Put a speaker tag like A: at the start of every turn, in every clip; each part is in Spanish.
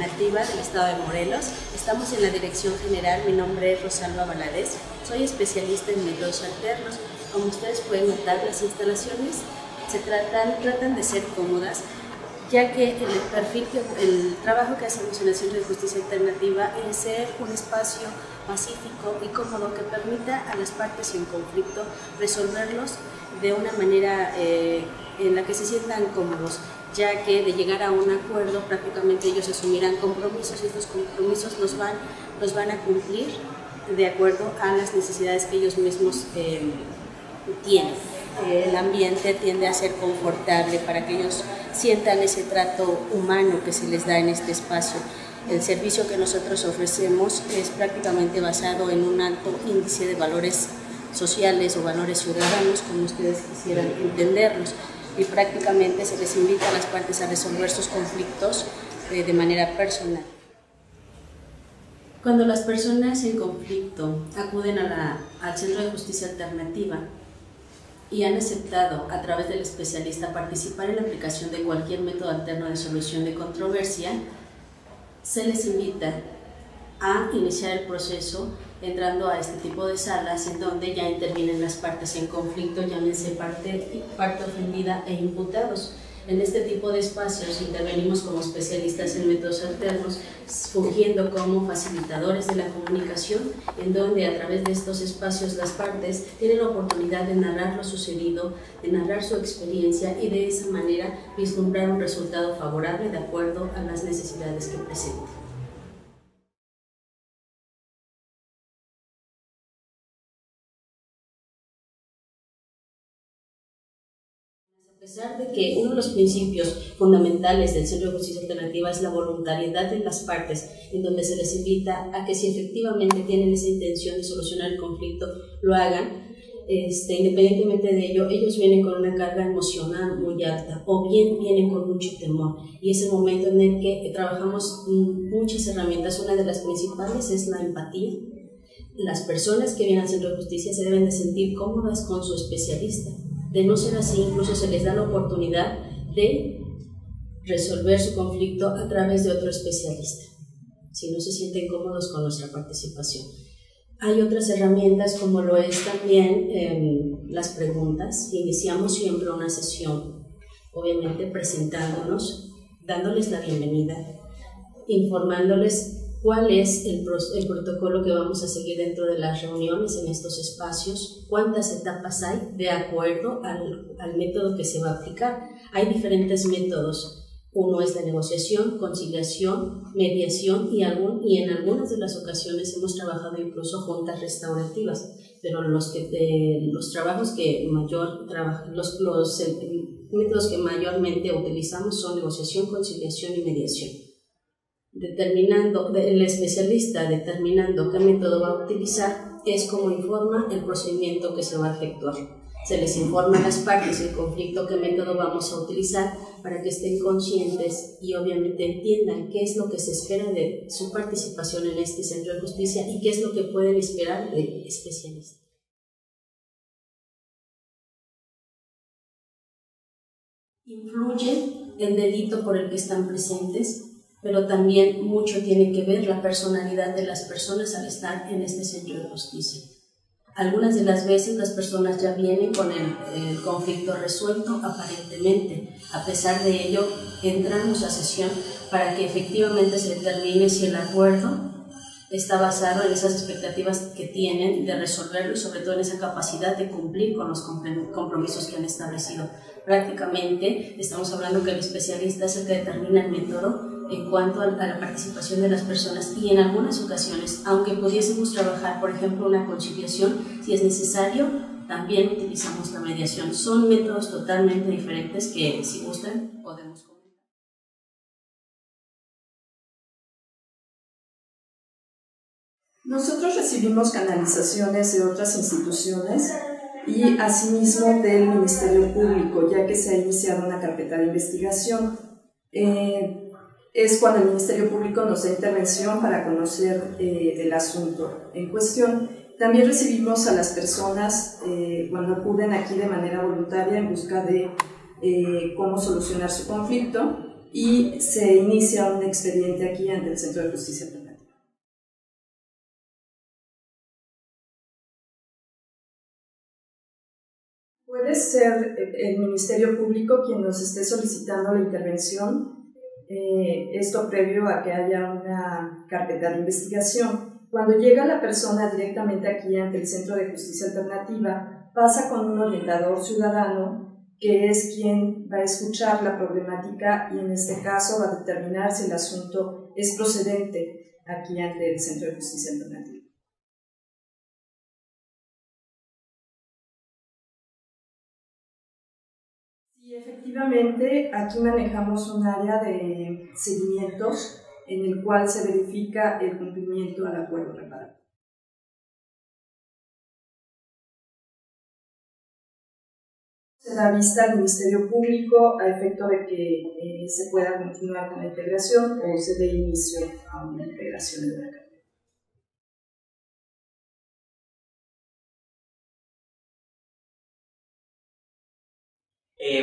A: Alternativa del Estado de Morelos. Estamos en la Dirección General, mi nombre es Rosalba Valadez, soy especialista en métodos alternos. Como ustedes pueden notar, las instalaciones tratan de ser cómodas, ya que el trabajo que hacemos en el Centro de Justicia Alternativa es ser un espacio pacífico y cómodo que permita a las partes en conflicto resolverlos de una manera en la que se sientan cómodos, ya que de llegar a un acuerdo prácticamente ellos asumirán compromisos y estos compromisos los van a cumplir de acuerdo a las necesidades que ellos mismos tienen. El ambiente tiende a ser confortable para que ellos sientan ese trato humano que se les da en este espacio. El servicio que nosotros ofrecemos es prácticamente basado en un alto índice de valores sociales o valores ciudadanos, como ustedes quisieran entenderlos, y prácticamente se les invita a las partes a resolver sus conflictos de manera personal. Cuando las personas en conflicto acuden al Centro de Justicia Alternativa y han aceptado a través del especialista participar en la aplicación de cualquier método alterno de solución de controversia, se les invita a iniciar el proceso entrando a este tipo de salas en donde ya intervienen las partes en conflicto, llámense parte ofendida e imputados. En este tipo de espacios intervenimos como especialistas en métodos alternos, fungiendo como facilitadores de la comunicación, en donde a través de estos espacios las partes tienen la oportunidad de narrar lo sucedido, de narrar su experiencia y de esa manera vislumbrar un resultado favorable de acuerdo a las necesidades que presenten. A pesar de que uno de los principios fundamentales del Centro de Justicia Alternativa es la voluntariedad de las partes, en donde se les invita a que si efectivamente tienen esa intención de solucionar el conflicto, lo hagan, independientemente de ello, ellos vienen con una carga emocional muy alta o bien vienen con mucho temor, y es el momento en el que trabajamos muchas herramientas. Una de las principales es la empatía. Las personas que vienen al Centro de Justicia se deben de sentir cómodas con su especialista. De no ser así, incluso se les da la oportunidad de resolver su conflicto a través de otro especialista, si no se sienten cómodos con nuestra participación. Hay otras herramientas, como lo es también las preguntas. Iniciamos siempre una sesión, obviamente presentándonos, dándoles la bienvenida, informándoles cuál es el protocolo que vamos a seguir dentro de las reuniones en estos espacios, cuántas etapas hay de acuerdo al método que se va a aplicar. Hay diferentes métodos. Uno es la negociación, conciliación, mediación y en algunas de las ocasiones hemos trabajado incluso juntas restaurativas, pero los métodos que mayormente utilizamos son negociación, conciliación y mediación. El especialista determinando qué método va a utilizar es como informa el procedimiento que se va a efectuar. Se les informa a las partes el conflicto, qué método vamos a utilizar, para que estén conscientes y obviamente entiendan qué es lo que se espera de su participación en este Centro de Justicia y qué es lo que pueden esperar del especialista. Influye el delito por el que están presentes, pero también mucho tiene que ver la personalidad de las personas al estar en este Centro de Justicia. Algunas de las veces las personas ya vienen con el conflicto resuelto aparentemente. A pesar de ello, entramos a sesión para que efectivamente se determine si el acuerdo está basado en esas expectativas que tienen de resolverlo y sobre todo en esa capacidad de cumplir con los compromisos que han establecido. Prácticamente estamos hablando que el especialista es el que determina el método en cuanto a la participación de las personas, y en algunas ocasiones, aunque pudiésemos trabajar, por ejemplo, una conciliación, si es necesario, también utilizamos la mediación. Son métodos totalmente diferentes que, si gustan, podemos comentar.
B: Nosotros recibimos canalizaciones de otras instituciones y asimismo del Ministerio Público, ya que se ha iniciado una carpeta de investigación. Es cuando el Ministerio Público nos da intervención para conocer del asunto en cuestión. También recibimos a las personas cuando acuden aquí de manera voluntaria en busca de cómo solucionar su conflicto, y se inicia un expediente aquí ante el Centro de Justicia Alternativa. Puede ser el Ministerio Público quien nos esté solicitando la intervención, esto previo a que haya una carpeta de investigación. Cuando llega la persona directamente aquí ante el Centro de Justicia Alternativa, pasa con un orientador ciudadano que es quien va a escuchar la problemática y en este caso va a determinar si el asunto es procedente aquí ante el Centro de Justicia Alternativa. Sí, efectivamente, aquí manejamos un área de seguimientos en el cual se verifica el cumplimiento al acuerdo reparatorio. Se da vista al Ministerio Público a efecto de que se pueda continuar con la integración o se dé inicio a una integración de la carpeta.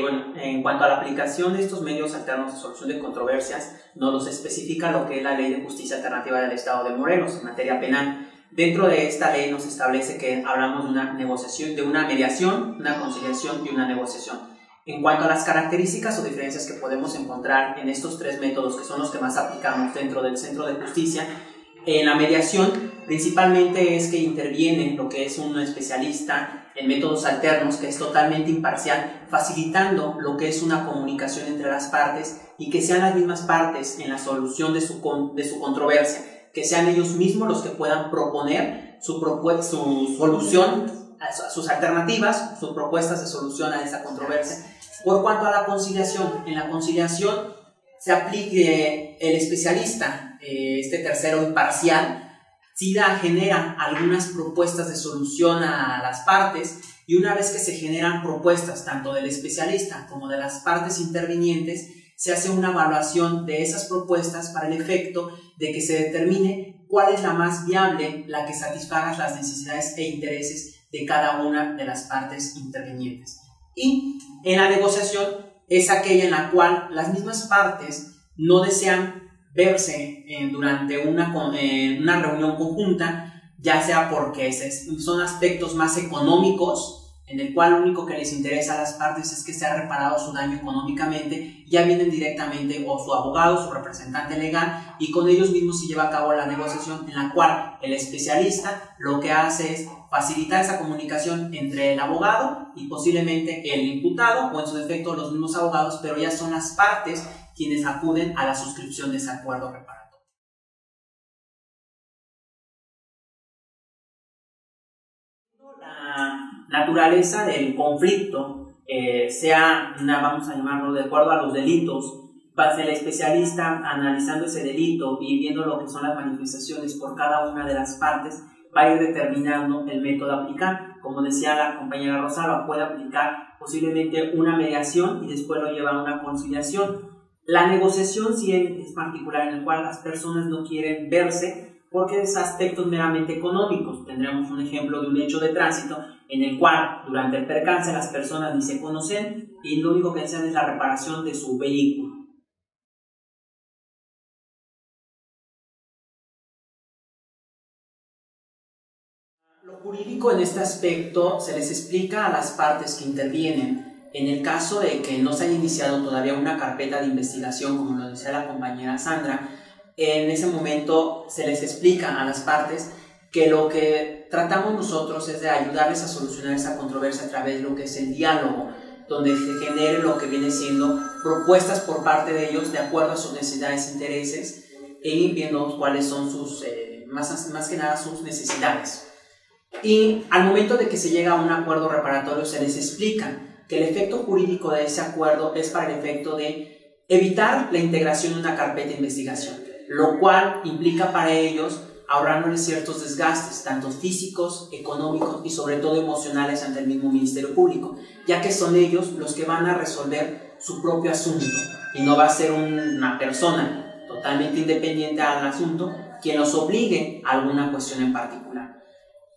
C: Bueno, en cuanto a la aplicación de estos medios alternos de solución de controversias, nos los especifica lo que es la Ley de Justicia Alternativa del Estado de Morelos en materia penal. Dentro de esta ley nos establece que hablamos de una negociación, de una mediación, una conciliación y una negociación. En cuanto a las características o diferencias que podemos encontrar en estos tres métodos, que son los que más aplicamos dentro del Centro de Justicia, en la mediación principalmente es que interviene lo que es un especialista en métodos alternos, que es totalmente imparcial, facilitando lo que es una comunicación entre las partes y que sean las mismas partes en la solución de su controversia, que sean ellos mismos los que puedan proponer su solución, sus alternativas, sus propuestas de solución a esa controversia. Por cuanto a la conciliación, en la conciliación se aplique el especialista, este tercero imparcial, genera algunas propuestas de solución a las partes, y una vez que se generan propuestas tanto del especialista como de las partes intervinientes, se hace una evaluación de esas propuestas para el efecto de que se determine cuál es la más viable, la que satisfaga las necesidades e intereses de cada una de las partes intervinientes. Y en la negociación es aquella en la cual las mismas partes no desean verse durante una reunión conjunta, ya sea porque son aspectos más económicos, en el cual lo único que les interesa a las partes es que sea reparado su daño económicamente, ya vienen directamente o su abogado, su representante legal, y con ellos mismos se lleva a cabo la negociación, en la cual el especialista lo que hace es facilitar esa comunicación entre el abogado y posiblemente el imputado, o en su defecto los mismos abogados, pero ya son las partes quienes acuden a la suscripción de ese acuerdo reparatorio. La naturaleza del conflicto, vamos a llamarlo de acuerdo a los delitos, va a ser el especialista analizando ese delito y viendo lo que son las manifestaciones por cada una de las partes, va a ir determinando el método a aplicar. Como decía la compañera Rosalba, puede aplicar posiblemente una mediación y después lo lleva a una conciliación. La negociación sí es particular, en el cual las personas no quieren verse porque es aspectos meramente económicos. Tendremos un ejemplo de un hecho de tránsito en el cual durante el percance las personas ni se conocen y lo único que desean es la reparación de su vehículo. Lo jurídico en este aspecto se les explica a las partes que intervienen. En el caso de que no se haya iniciado todavía una carpeta de investigación, como lo decía la compañera Sandra, en ese momento se les explica a las partes que lo que tratamos nosotros es de ayudarles a solucionar esa controversia a través de lo que es el diálogo, donde se genere lo que viene siendo propuestas por parte de ellos de acuerdo a sus necesidades e intereses, y viendo cuáles son sus, más que nada sus necesidades. Y al momento de que se llega a un acuerdo reparatorio se les explica que el efecto jurídico de ese acuerdo es para el efecto de evitar la integración de una carpeta de investigación, lo cual implica para ellos ahorrándoles ciertos desgastes, tanto físicos, económicos y sobre todo emocionales ante el mismo Ministerio Público, ya que son ellos los que van a resolver su propio asunto y no va a ser una persona totalmente independiente al asunto quien los obligue a alguna cuestión en particular.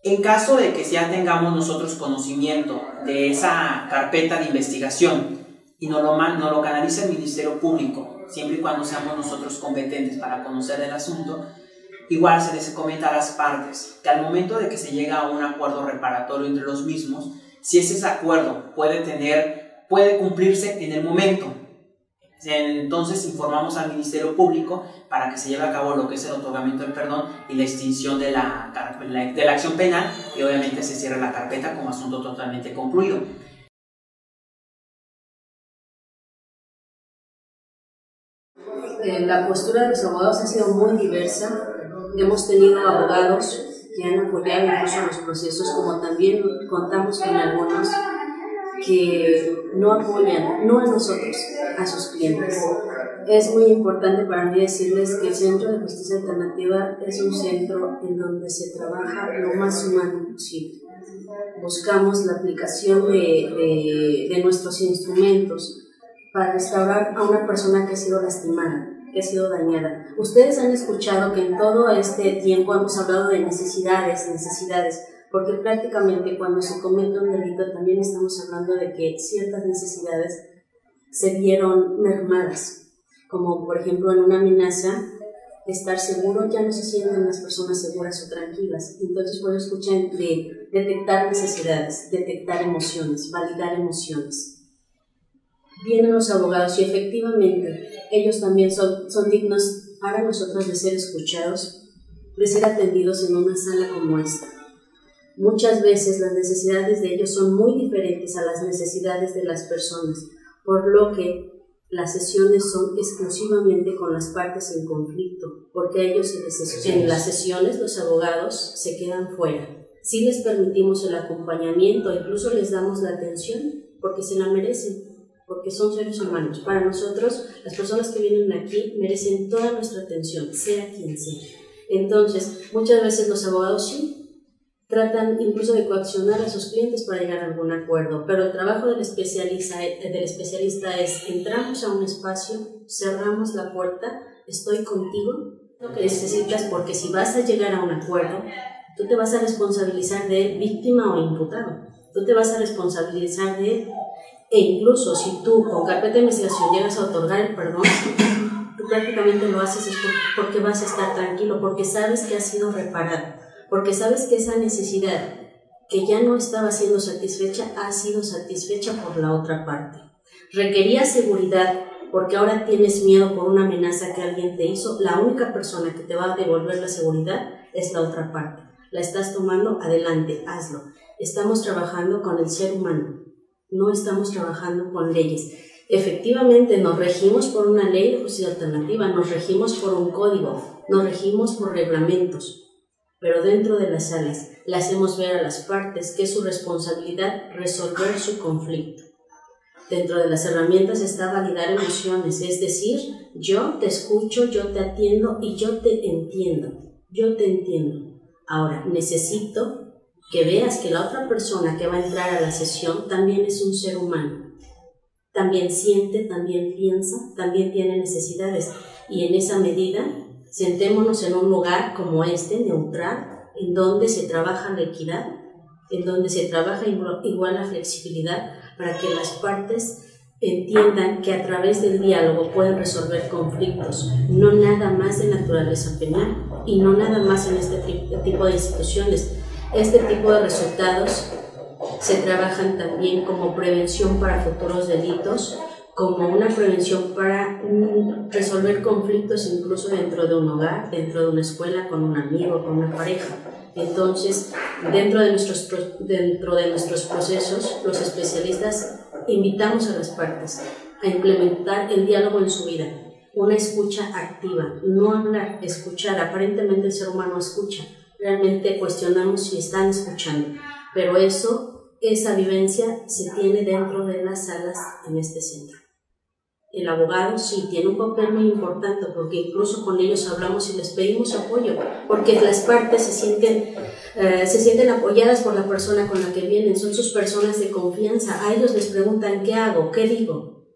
C: En caso de que ya tengamos nosotros conocimiento de esa carpeta de investigación y nos lo canaliza el Ministerio Público siempre y cuando seamos nosotros competentes para conocer el asunto, igual se les comenta a las partes que al momento de que se llega a un acuerdo reparatorio entre los mismos, si ese acuerdo puede cumplirse en el momento, entonces informamos al Ministerio Público para que se lleve a cabo lo que es el otorgamiento del perdón y la extinción de la acción penal, y obviamente se cierra la carpeta como asunto totalmente concluido.
A: La postura de los abogados ha sido muy diversa. Hemos tenido abogados que han apoyado incluso los procesos, como también contamos con algunos que no apoyan, no a nosotros, a sus clientes. Es muy importante para mí decirles que el Centro de Justicia Alternativa es un centro en donde se trabaja lo más humano posible. Buscamos la aplicación de nuestros instrumentos para restaurar a una persona que ha sido lastimada, que ha sido dañada. Ustedes han escuchado que en todo este tiempo hemos hablado de necesidades, porque prácticamente cuando se comete un delito también estamos hablando de que ciertas necesidades se vieron mermadas, como por ejemplo en una amenaza, estar seguro, ya no se sienten las personas seguras o tranquilas. Entonces, por eso escuchan de detectar necesidades, detectar emociones, validar emociones. Vienen los abogados y efectivamente ellos también son dignos para nosotros de ser escuchados, de ser atendidos en una sala como esta. Muchas veces las necesidades de ellos son muy diferentes a las necesidades de las personas, por lo que las sesiones son exclusivamente con las partes en conflicto, porque ellos en las sesiones los abogados se quedan fuera. Sí les permitimos el acompañamiento, incluso les damos la atención, porque se la merecen, porque son seres humanos. Para nosotros, las personas que vienen aquí merecen toda nuestra atención, sea quien sea. Entonces, muchas veces los abogados sí tratan incluso de coaccionar a sus clientes para llegar a algún acuerdo, pero el trabajo del especialista es: entramos a un espacio, cerramos la puerta, estoy contigo, lo que necesitas, porque si vas a llegar a un acuerdo, tú te vas a responsabilizar de él, víctima o imputado. Tú te vas a responsabilizar de él, e incluso si tú con carpeta de investigación llegas a otorgar el perdón, tú prácticamente lo haces porque vas a estar tranquilo, porque sabes que ha sido reparado, porque sabes que esa necesidad que ya no estaba siendo satisfecha ha sido satisfecha por la otra parte. Requería seguridad porque ahora tienes miedo por una amenaza que alguien te hizo. La única persona que te va a devolver la seguridad es la otra parte. La estás tomando, adelante, hazlo. Estamos trabajando con el ser humano, no estamos trabajando con leyes. Efectivamente, nos regimos por una ley de justicia alternativa, nos regimos por un código, nos regimos por reglamentos, pero dentro de las salas le hacemos ver a las partes que es su responsabilidad resolver su conflicto. Dentro de las herramientas está validar emociones, es decir, yo te escucho, yo te atiendo y yo te entiendo. Ahora, necesito que veas que la otra persona que va a entrar a la sesión también es un ser humano. También siente, también piensa, también tiene necesidades. Y en esa medida, sentémonos en un lugar como este, neutral, en donde se trabaja la equidad, en donde se trabaja igual la flexibilidad, para que las partes entiendan que a través del diálogo pueden resolver conflictos, no nada más de naturaleza penal y no nada más en este tipo de instituciones. Este tipo de resultados se trabajan también como prevención para futuros delitos, como una prevención para resolver conflictos incluso dentro de un hogar, dentro de una escuela, con un amigo, con una pareja. Entonces, dentro de nuestros procesos, los especialistas invitamos a las partes a implementar el diálogo en su vida, una escucha activa, no hablar, escuchar. Aparentemente el ser humano escucha, realmente cuestionamos si están escuchando, pero esa vivencia se tiene dentro de las salas en este centro. El abogado sí tiene un papel muy importante, porque incluso con ellos hablamos y les pedimos apoyo, porque las partes se sienten apoyadas por la persona con la que vienen, son sus personas de confianza. A ellos les preguntan ¿qué hago? ¿Qué digo?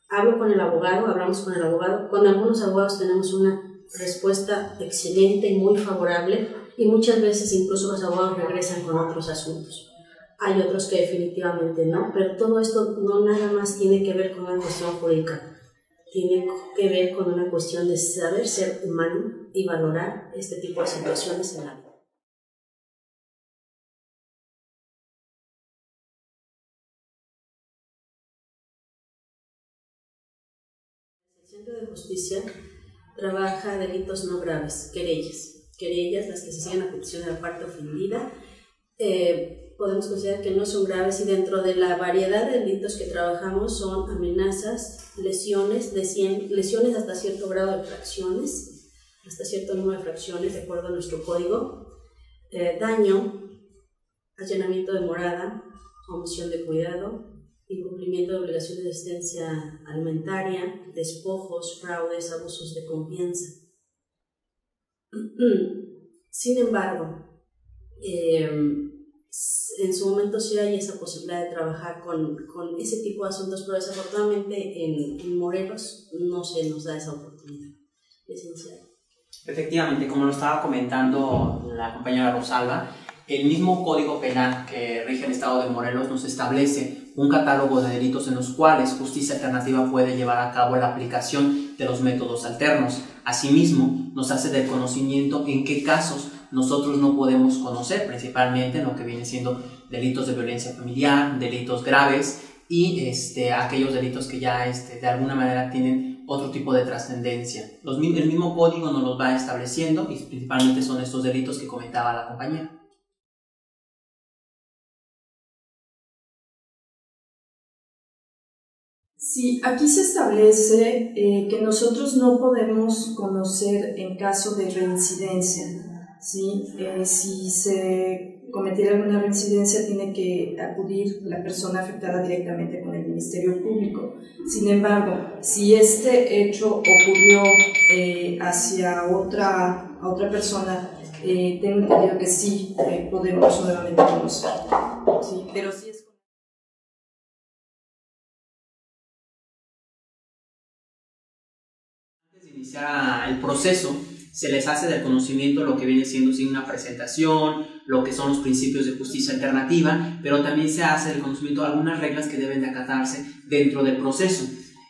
A: Hablo con el abogado, hablamos con el abogado. Con algunos abogados tenemos una respuesta excelente y muy favorable, y muchas veces incluso los abogados regresan con otros asuntos. Hay otros que definitivamente no, pero todo esto no nada más tiene que ver con la cuestión jurídica. tiene que ver con una cuestión de saber ser humano y valorar este tipo de situaciones en la vida. El Centro de Justicia trabaja delitos no graves, querellas, las que se siguen a petición de la parte ofendida. Podemos considerar que no son graves, y dentro de la variedad de delitos que trabajamos son amenazas, lesiones hasta cierto grado de fracciones, hasta cierto número de fracciones de acuerdo a nuestro código, daño, allanamiento de morada, omisión de cuidado, incumplimiento de obligaciones de asistencia alimentaria, despojos, fraudes, abusos de confianza. Sin embargo, en su momento sí hay esa posibilidad de trabajar con ese tipo de asuntos, pero desafortunadamente en Morelos no se nos da esa oportunidad. Licenciado.
C: Efectivamente, como lo estaba comentando la compañera Rosalba, el mismo Código Penal que rige el Estado de Morelos nos establece un catálogo de delitos en los cuales Justicia Alternativa puede llevar a cabo la aplicación de los métodos alternos. Asimismo, nos hace del conocimiento en qué casos nosotros no podemos conocer, principalmente en lo que viene siendo delitos de violencia familiar, delitos graves y aquellos delitos que ya de alguna manera tienen otro tipo de trascendencia. El mismo código nos los va estableciendo y principalmente son estos delitos que comentaba la compañera.
B: Sí, aquí se establece que nosotros no podemos conocer en caso de reincidencia, ¿sí? Si se cometiera alguna reincidencia, tiene que acudir la persona afectada directamente con el Ministerio Público. Sin embargo, si este hecho ocurrió hacia otra persona, tengo entendido que sí podemos nuevamente conocer, ¿sí? Pero sí es...
C: Iniciar el proceso, se les hace del conocimiento lo que viene siendo una presentación, lo que son los principios de justicia alternativa, pero también se hace del conocimiento de algunas reglas que deben de acatarse dentro del proceso.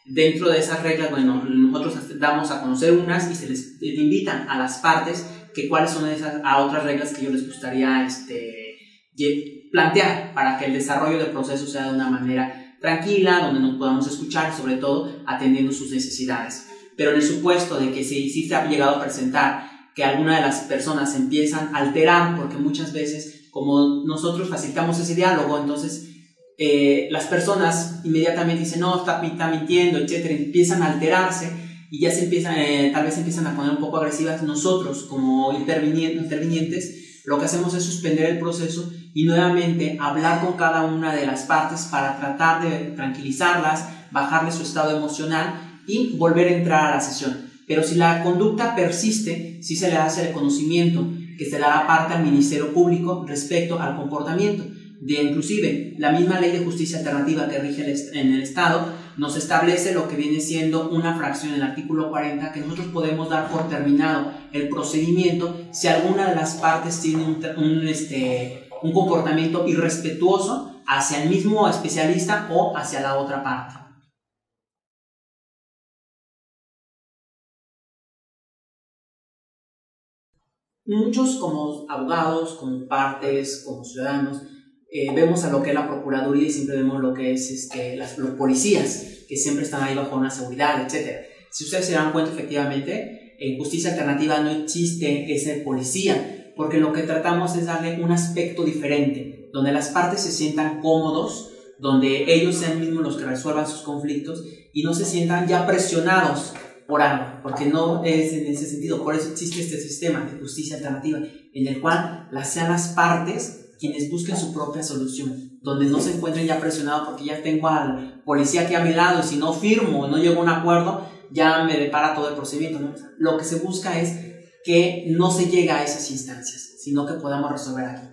C: Dentro de esas reglas, bueno, nosotros damos a conocer unas y se les invitan a las partes que cuáles son esas otras reglas que yo les gustaría plantear para que el desarrollo del proceso sea de una manera tranquila, donde nos podamos escuchar y sobre todo atendiendo sus necesidades. Pero en el supuesto de que si se ha llegado a presentar que alguna de las personas empiezan a alterar, porque muchas veces como nosotros facilitamos ese diálogo, entonces las personas inmediatamente dicen no, está mintiendo, etcétera, empiezan a alterarse y ya tal vez empiezan a poner un poco agresivas. Nosotros como intervinientes lo que hacemos es suspender el proceso y nuevamente hablar con cada una de las partes para tratar de tranquilizarlas, bajarle su estado emocional y volver a entrar a la sesión. Pero si la conducta persiste, sí se le hace el conocimiento que se le da parte al Ministerio Público respecto al comportamiento. Inclusive, la misma Ley de Justicia Alternativa que rige en el Estado nos establece lo que viene siendo una fracción en el artículo 40 que nosotros podemos dar por terminado el procedimiento si alguna de las partes tiene un comportamiento irrespetuoso hacia el mismo especialista o hacia la otra parte. Muchos como abogados, como partes, como ciudadanos, vemos a lo que es la Procuraduría y siempre vemos lo que es los policías, que siempre están ahí bajo una seguridad, etc. Si ustedes se dan cuenta, efectivamente, en Justicia Alternativa no existe ese policía, porque lo que tratamos es darle un aspecto diferente, donde las partes se sientan cómodos, donde ellos sean mismos los que resuelvan sus conflictos y no se sientan ya presionados por algo, porque no es en ese sentido. Por eso existe este sistema de justicia alternativa en el cual sean las partes quienes busquen su propia solución, donde no se encuentren ya presionados porque ya tengo al policía aquí a mi lado y si no firmo o no llego a un acuerdo ya me depara todo el procedimiento, ¿no? Lo que se busca es que no se llegue a esas instancias, sino que podamos resolver aquí.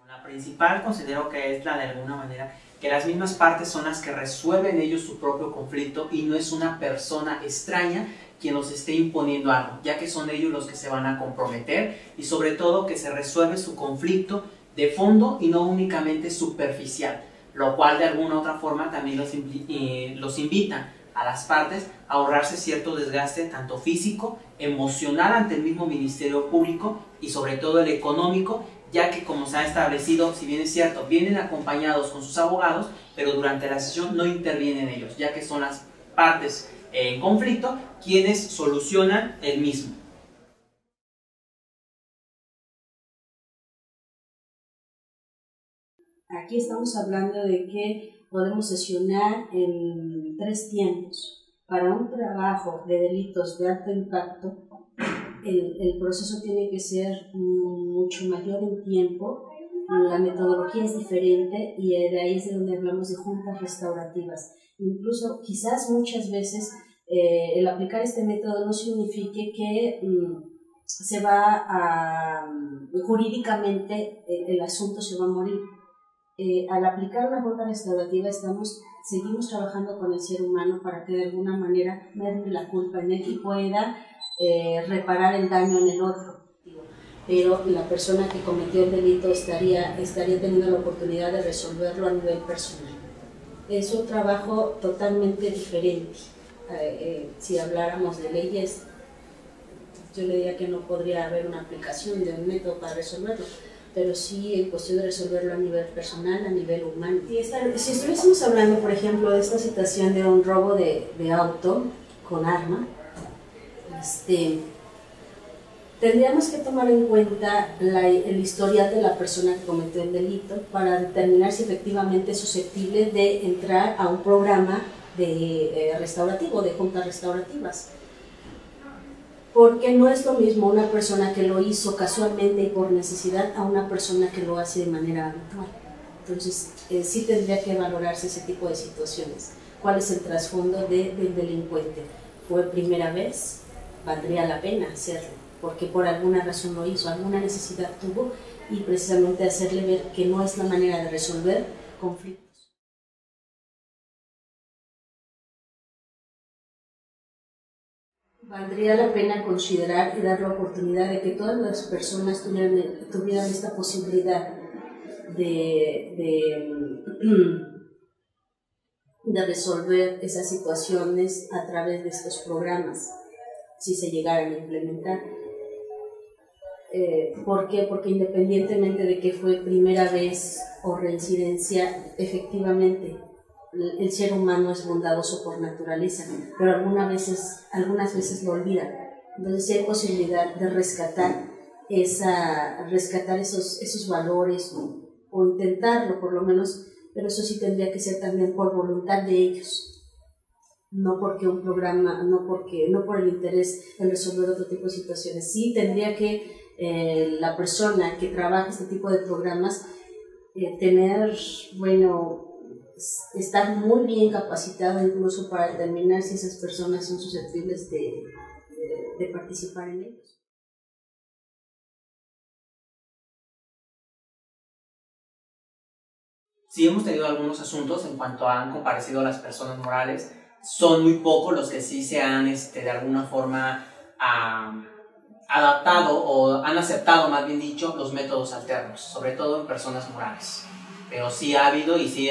C: La principal considero que es la de alguna manera que las mismas partes son las que resuelven ellos su propio conflicto y no es una persona extraña quien los esté imponiendo algo, ya que son ellos los que se van a comprometer y sobre todo que se resuelve su conflicto de fondo y no únicamente superficial, lo cual de alguna u otra forma también los invita a las partes a ahorrarse cierto desgaste tanto físico, emocional ante el mismo Ministerio Público y sobre todo el económico, ya que como se ha establecido, si bien es cierto, vienen acompañados con sus abogados, pero durante la sesión no intervienen ellos, ya que son las partes en conflicto quienes solucionan el mismo.
A: Aquí estamos hablando de que podemos sesionar en 3 tiempos. Para un trabajo de delitos de alto impacto, el proceso tiene que ser mucho mayor en tiempo, la metodología es diferente y de ahí es de donde hablamos de juntas restaurativas. Incluso quizás muchas veces el aplicar este método no signifique que se va a, jurídicamente el asunto se va a morir. Al aplicar una junta restaurativa seguimos trabajando con el ser humano para que de alguna manera merme la culpa en él y pueda reparar el daño en el otro. Pero la persona que cometió el delito estaría teniendo la oportunidad de resolverlo a nivel personal. Es un trabajo totalmente diferente. Si habláramos de leyes, yo le diría que no podría haber una aplicación de un método para resolverlo, pero sí en cuestión de resolverlo a nivel personal, a nivel humano. Si estuviésemos hablando, por ejemplo, de esta situación de un robo de auto con arma, tendríamos que tomar en cuenta el historial de la persona que cometió el delito para determinar si efectivamente es susceptible de entrar a un programa de restaurativo, de juntas restaurativas. Porque no es lo mismo una persona que lo hizo casualmente y por necesidad a una persona que lo hace de manera habitual. Entonces, sí tendría que valorarse ese tipo de situaciones. ¿Cuál es el trasfondo del delincuente? ¿Fue primera vez? ¿Valdría la pena hacerlo? Porque por alguna razón lo hizo, alguna necesidad tuvo y precisamente hacerle ver que no es la manera de resolver conflictos. Valdría la pena considerar y dar la oportunidad de que todas las personas tuvieran esta posibilidad de resolver esas situaciones a través de estos programas, si se llegaran a implementar. ¿Por qué? Porque independientemente de que fue primera vez o reincidencia, efectivamente el ser humano es bondadoso por naturaleza, pero algunas veces lo olvida. Entonces sí hay posibilidad de rescatar esos valores o intentarlo por lo menos, pero eso sí tendría que ser también por voluntad de ellos, no porque un programa, no por el interés en resolver otro tipo de situaciones. Sí tendría que la persona que trabaja este tipo de programas estar muy bien capacitado incluso para determinar si esas personas son susceptibles de participar en ellos.
C: Sí hemos tenido algunos asuntos en cuanto han comparecido las personas morales, son muy pocos los que sí se han de alguna forma adaptado o han aceptado, más bien dicho, los métodos alternos, sobre todo en personas morales. Pero sí ha habido y sí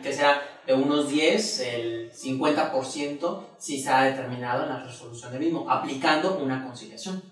C: que será de unos 10, el 50% sí se ha determinado en la resolución del mismo, aplicando una conciliación.